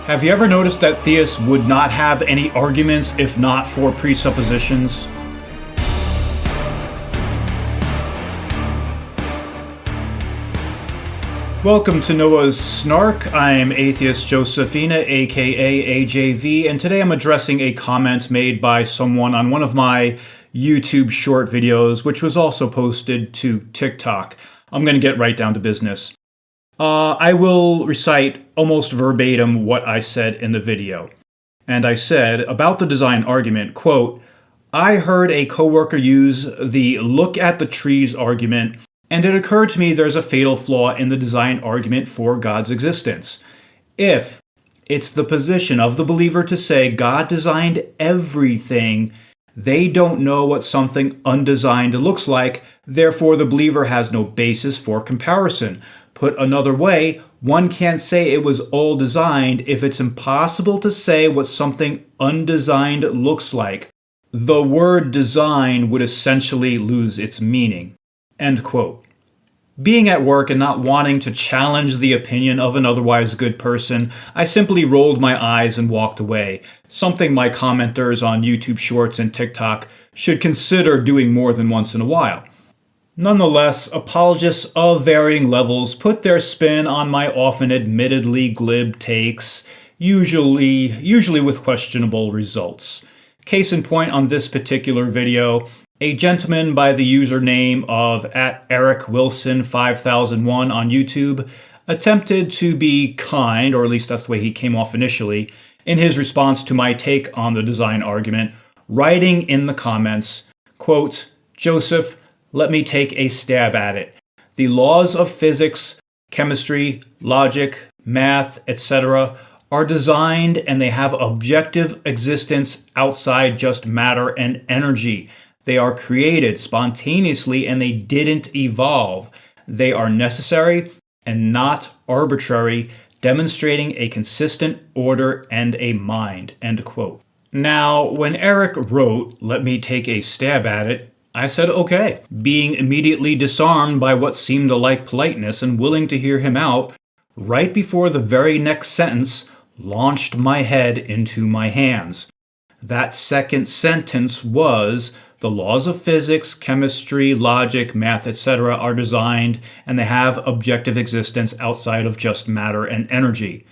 Have you ever noticed that theists would not have any arguments if not for presuppositions? Welcome to Noah's Snark. I'm Atheist Josephina, aka AJV, and today I'm addressing a comment made by someone on one of my YouTube short videos, which was also posted to TikTok. I'm going to get right down to business. I will recite almost verbatim what I said in the video. And I said, about the design argument, quote, I heard a coworker use the look at the trees argument, and it occurred to me there's a fatal flaw in the design argument for God's existence. If it's the position of the believer to say God designed everything, they don't know what something undesigned looks like, therefore the believer has no basis for comparison. Put another way, one can't say it was all designed if it's impossible to say what something undesigned looks like. The word design would essentially lose its meaning. End quote. Being at work and not wanting to challenge the opinion of an otherwise good person, I simply rolled my eyes and walked away, something my commenters on YouTube Shorts and TikTok should consider doing more than once in a while. Nonetheless, apologists of varying levels put their spin on my often admittedly glib takes, usually with questionable results. Case in point on this particular video, a gentleman by the username of @ErikWilson5001 on YouTube attempted to be kind, or at least that's the way he came off initially, in his response to my take on the design argument, writing in the comments, quote, Joseph, let me take a stab at it. The laws of physics, chemistry, logic, math, etc. are designed and they have objective existence outside just matter and energy. They are created spontaneously and they didn't evolve. They are necessary and not arbitrary, demonstrating a consistent order and a mind. End quote. Now, when Erik wrote, let me take a stab at it, I said okay, being immediately disarmed by what seemed like politeness and willing to hear him out, right before the very next sentence launched my head into my hands. That second sentence was, the laws of physics, chemistry, logic, math, etc. are designed and they have objective existence outside of just matter and energy.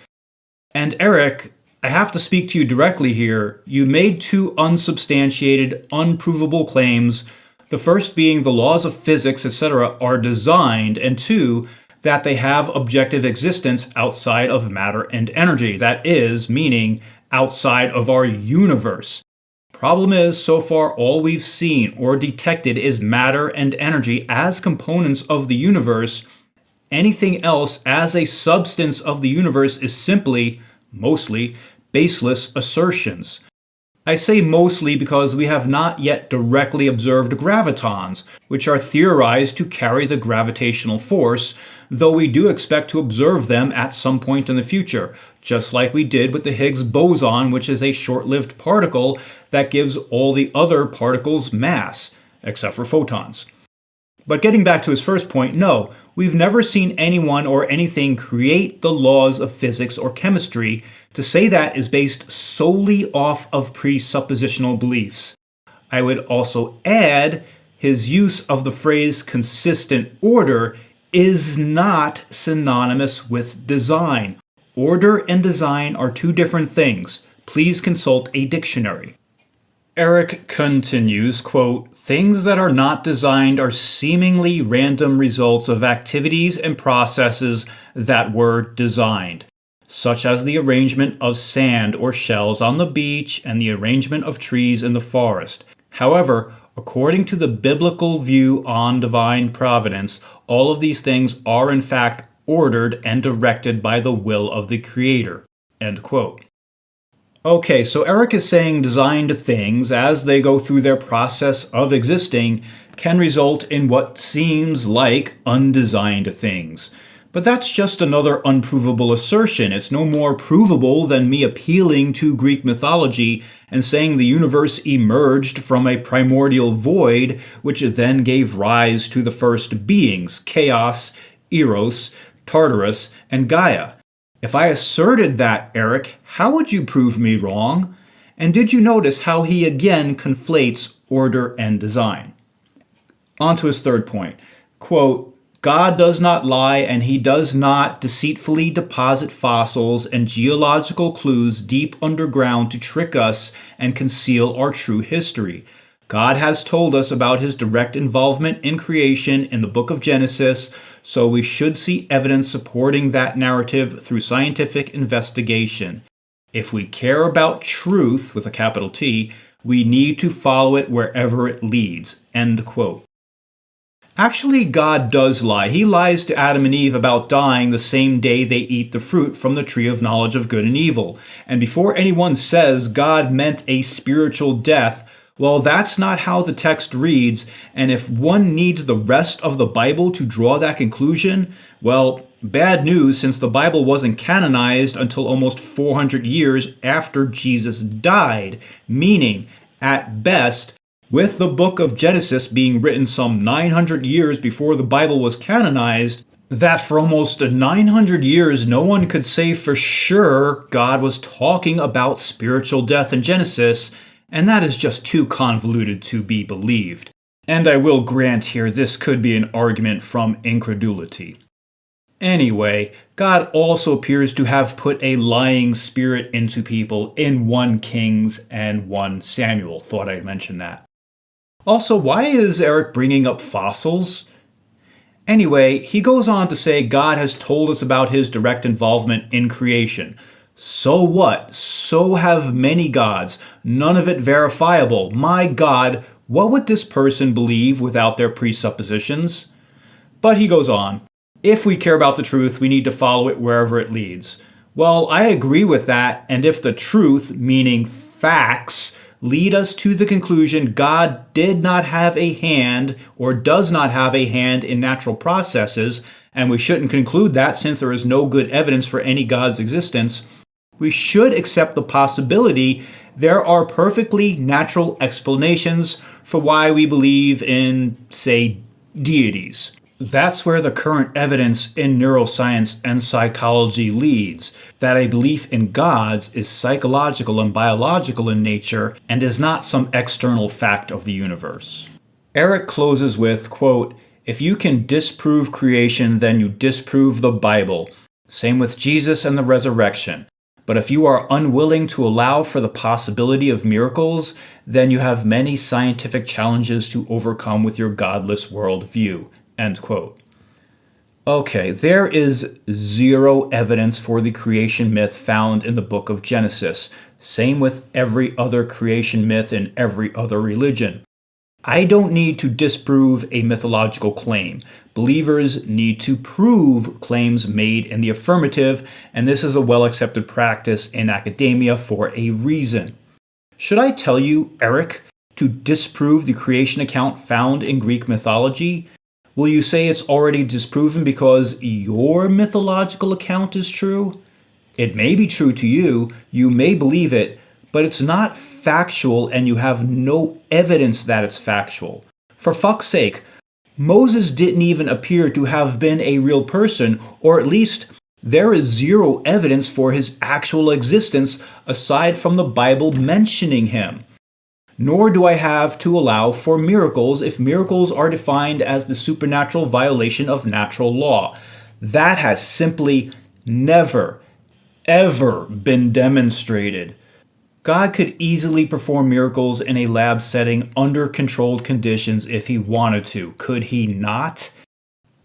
And Erik, I have to speak to you directly here. You made two unsubstantiated, unprovable claims. The first being the laws of physics, etc. are designed, and two, that they have objective existence outside of matter and energy. That is, meaning outside of our universe. Problem is, so far all we've seen or detected is matter and energy as components of the universe. Anything else as a substance of the universe is simply, mostly, baseless assertions. I say mostly because we have not yet directly observed gravitons, which are theorized to carry the gravitational force, though we do expect to observe them at some point in the future, just like we did with the Higgs boson, which is a short-lived particle that gives all the other particles mass, except for photons. But getting back to his first point, no, we've never seen anyone or anything create the laws of physics or chemistry. To say that is based solely off of presuppositional beliefs. I would also add his use of the phrase consistent order is not synonymous with design. Order and design are two different things. Please consult a dictionary. Erik continues, quote, things that are not designed are seemingly random results of activities and processes that were designed, such as the arrangement of sand or shells on the beach and the arrangement of trees in the forest. However, according to the biblical view on divine providence, all of these things are in fact ordered and directed by the will of the Creator. End quote. Okay, so Erik is saying designed things, as they go through their process of existing, can result in what seems like undesigned things. But that's just another unprovable assertion. It's no more provable than me appealing to Greek mythology and saying the universe emerged from a primordial void, which then gave rise to the first beings, Chaos, Eros, Tartarus, and Gaia. If I asserted that, Erik, how would you prove me wrong? And did you notice how he again conflates order and design? On to his third point. Quote, God does not lie, and he does not deceitfully deposit fossils and geological clues deep underground to trick us and conceal our true history. God has told us about his direct involvement in creation in the book of Genesis, so we should see evidence supporting that narrative through scientific investigation. If we care about truth, with a capital T, we need to follow it wherever it leads. End quote. Actually, God does lie. He lies to Adam and Eve about dying the same day they eat the fruit from the tree of knowledge of good and evil. And before anyone says God meant a spiritual death, well, that's not how the text reads, and if one needs the rest of the Bible to draw that conclusion, well, bad news, since the Bible wasn't canonized until almost 400 years after Jesus died, meaning, at best, with the book of Genesis being written some 900 years before the Bible was canonized, that for almost 900 years no one could say for sure God was talking about spiritual death in Genesis, and that is just too convoluted to be believed. And I will grant here this could be an argument from incredulity. Anyway, God also appears to have put a lying spirit into people in 1 Kings and 1 Samuel. Thought I'd mention that. Also, why is Erik bringing up fossils? Anyway, he goes on to say God has told us about his direct involvement in creation. So what? So have many gods, none of it verifiable. My God, what would this person believe without their presuppositions? But he goes on. If we care about the truth, we need to follow it wherever it leads. Well, I agree with that, and if the truth, meaning facts, lead us to the conclusion God did not have a hand or does not have a hand in natural processes, and we shouldn't conclude that since there is no good evidence for any God's existence, we should accept the possibility there are perfectly natural explanations for why we believe in, say, deities. That's where the current evidence in neuroscience and psychology leads, that a belief in gods is psychological and biological in nature and is not some external fact of the universe. Erik closes with, quote, if you can disprove creation, then you disprove the Bible. Same with Jesus and the resurrection. But if you are unwilling to allow for the possibility of miracles, then you have many scientific challenges to overcome with your godless worldview. End quote. Okay, there is zero evidence for the creation myth found in the book of Genesis. Same with every other creation myth in every other religion. I don't need to disprove a mythological claim. Believers need to prove claims made in the affirmative, and this is a well-accepted practice in academia for a reason. Should I tell you, Erik, to disprove the creation account found in Greek mythology? Will you say it's already disproven because your mythological account is true? It may be true to you, you may believe it, but it's not factual and you have no evidence that it's factual. For fuck's sake, Moses didn't even appear to have been a real person, or at least there is zero evidence for his actual existence aside from the Bible mentioning him. Nor do I have to allow for miracles if miracles are defined as the supernatural violation of natural law. That has simply never, ever been demonstrated. God could easily perform miracles in a lab setting under controlled conditions if he wanted to, could he not?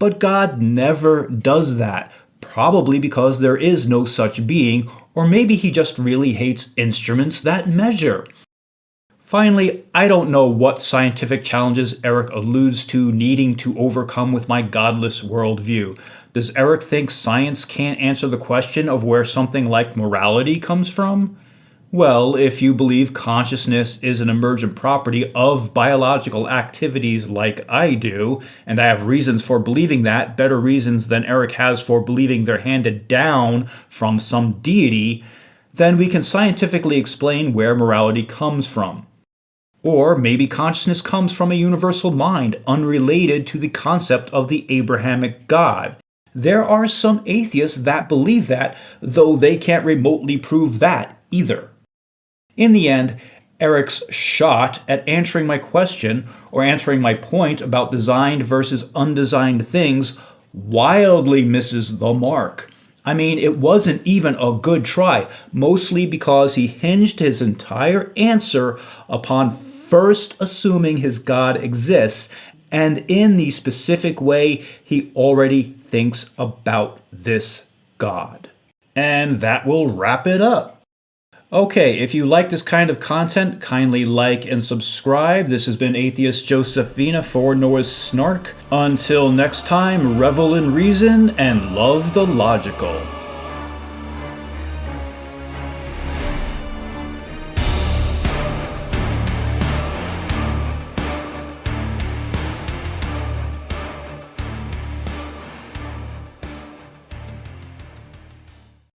But God never does that, probably because there is no such being, or maybe he just really hates instruments that measure. Finally, I don't know what scientific challenges Erik alludes to needing to overcome with my godless worldview. Does Erik think science can't answer the question of where something like morality comes from? Well, if you believe consciousness is an emergent property of biological activities like I do, and I have reasons for believing that, better reasons than Erik has for believing they're handed down from some deity, then we can scientifically explain where morality comes from. Or maybe consciousness comes from a universal mind unrelated to the concept of the Abrahamic God. There are some atheists that believe that, though they can't remotely prove that either. In the end, Erik's shot at answering my question or answering my point about designed versus undesigned things wildly misses the mark. I mean, it wasn't even a good try, mostly because he hinged his entire answer upon first assuming his God exists, and in the specific way he already thinks about this God. And that will wrap it up. Okay, if you like this kind of content, kindly like and subscribe. This has been Atheist Josephina for Noah's Snark. Until next time, revel in reason and love the logical.